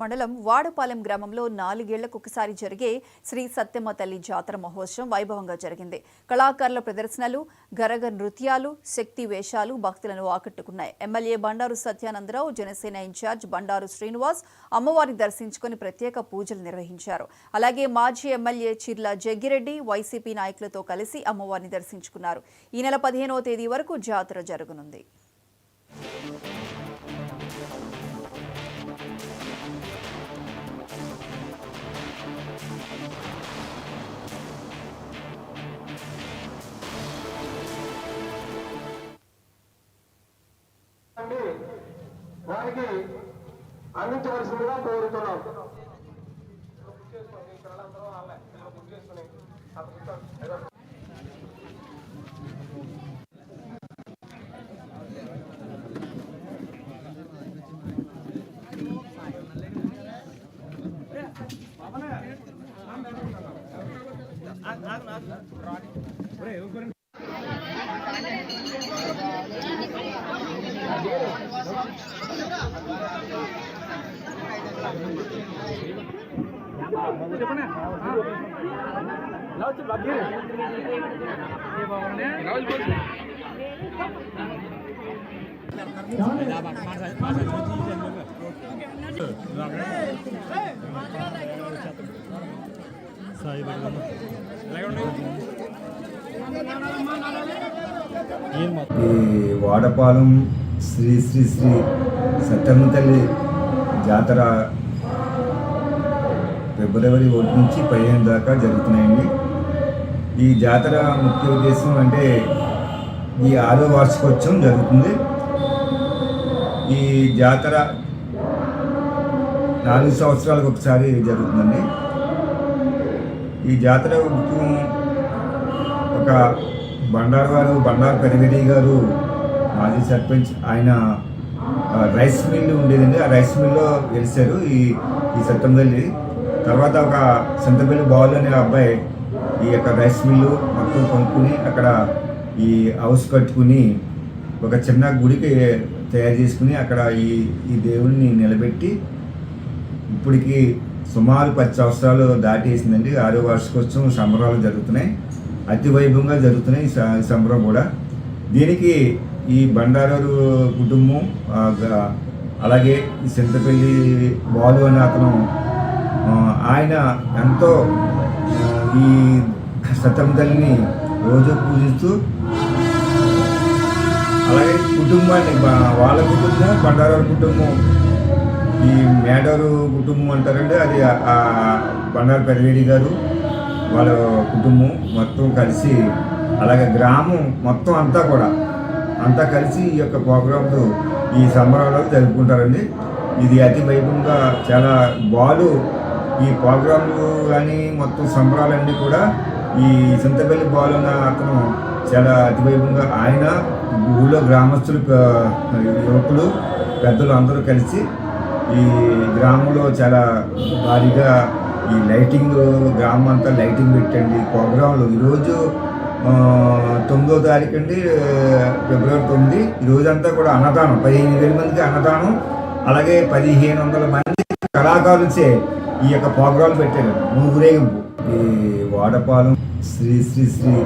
మండలం వాడపాలెం గ్రామంలో 4 ఏళ్లకు ఒకసారి జరిగే శ్రీ సత్యమ్మ తల్లి జాతర మహోత్సవం వైభవంగా జరిగింది. కళాకారుల ప్రదర్శనలు, గరగ నృత్యాలు, శక్తి వేషాలు భక్తులను ఆకట్టుకున్నాయి. ఎమ్మెల్యే బండారు సత్యానందరావు, జనసేన ఇన్ఛార్జ్ బండారు శ్రీనివాస్ అమ్మవారిని దర్శించుకుని ప్రత్యేక పూజలు నిర్వహించారు. అలాగే మాజీ ఎమ్మెల్యే చిర్ల జగ్గిరెడ్డి వైసీపీ నాయకులతో కలిసి అమ్మవారిని దర్శించుకున్నారు. ఈ నెల 15వ తేదీ వరకు జాతర జరగనుంది. వారికి అందించవలసిందిగా కోరుతున్నాం. ఈ వాడపాలెం శ్రీ శ్రీ శ్రీ సత్యమ్మ తల్లి జాతర ఫిబ్రవరి 1 నుంచి 15 దాకా జరుగుతున్నాయండి. ఈ జాతర ముఖ్య ఉద్దేశం అంటే ఈ 6వ వార్షికోత్సవం జరుగుతుంది. ఈ జాతర 4 సంవత్సరాలకు ఒకసారి జరుగుతుందండి. ఈ జాతర ఒక బండారు పెరివేడి గారు మాజీ సర్పంచ్, ఆయన రైస్ మిల్లు ఉండేదండి. ఆ రైస్ మిల్లో గెలిచారు ఈ సత్యమ్మ తల్లి. తర్వాత ఒక సింతపల్లి బాలు అనే అబ్బాయి ఈ యొక్క రైస్ మిల్లు మొత్తం కొనుక్కుని అక్కడ ఈ హౌస్ కట్టుకుని ఒక చిన్న గుడికి తయారు చేసుకుని అక్కడ ఈ దేవుడిని నిలబెట్టి ఇప్పటికి సుమారు 10 సంవత్సరాలు దాటేసిందండి. 6వ వార్షికోత్సవం సంబరాలు జరుగుతున్నాయి, అతి వైభవంగా జరుగుతున్నాయి ఈ సంబరం కూడా. దీనికి ఈ బండారు కుటుంబం, అలాగే సింతపల్లి బాలు అనే అతను, ఆయన ఎంతో ఈ సత్యమ్మ తల్లిని రోజు పూజిస్తూ, అలాగే కుటుంబాన్ని వాళ్ళ కుటుంబం బండారు కుటుంబం, ఈ మేడారు కుటుంబం అంటారండి, అది బండారు పెరివేడి గారు వాళ్ళ కుటుంబం మొత్తం కలిసి, అలాగే గ్రామం మొత్తం అంతా కలిసి ఈ యొక్క ప్రోగ్రాంలు ఈ సంబరాలు జరుపుకుంటారండి. ఇది అతి వైభవంగా చాలా ఈ ప్రోగ్రాంలు కానీ మొత్తం సంబరాలన్నీ కూడా ఈ సింతపల్లి బాలు అన్న అతను చాలా అతి వైభవంగా, ఆయన ఊళ్ళో గ్రామస్తులు, యువకులు, పెద్దలు అందరూ కలిసి ఈ గ్రామంలో చాలా భారీగా ఈ లైటింగ్, గ్రామం అంతా లైటింగ్ పెట్టండి ప్రోగ్రాంలు. ఈరోజు 9వ తారీఖు అండి, ఫిబ్రవరి 9. ఈరోజంతా కూడా అన్నదానం, 15,000 మందికి అన్నదానం, అలాగే 1,500 మంది కళాకారులచే ఈ యొక్క ప్రోగ్రాంలు పెట్టారు. ఊరేగింపు ఈ వాడపాలెం శ్రీ శ్రీ శ్రీ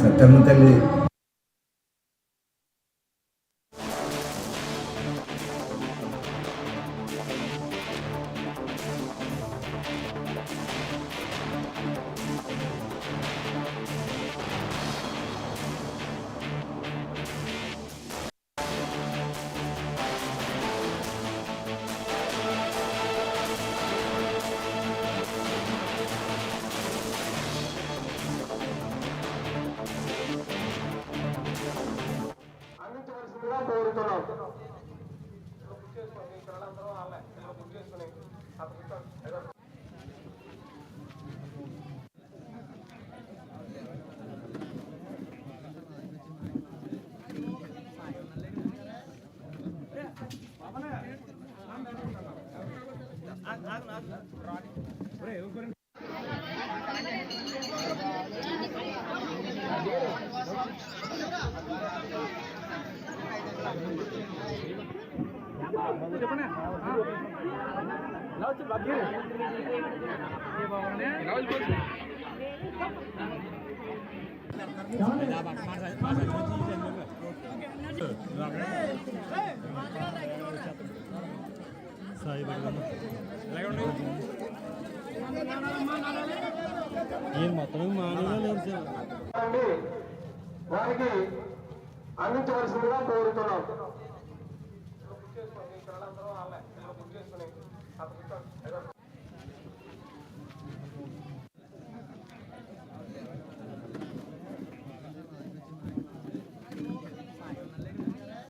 సత్యమ్మ తల్లి కోరుతున్నాం. చెప్పండి. మొత్తం మానవులు అండి వారికి అందించవలసిందిగా కోరుతున్నాం.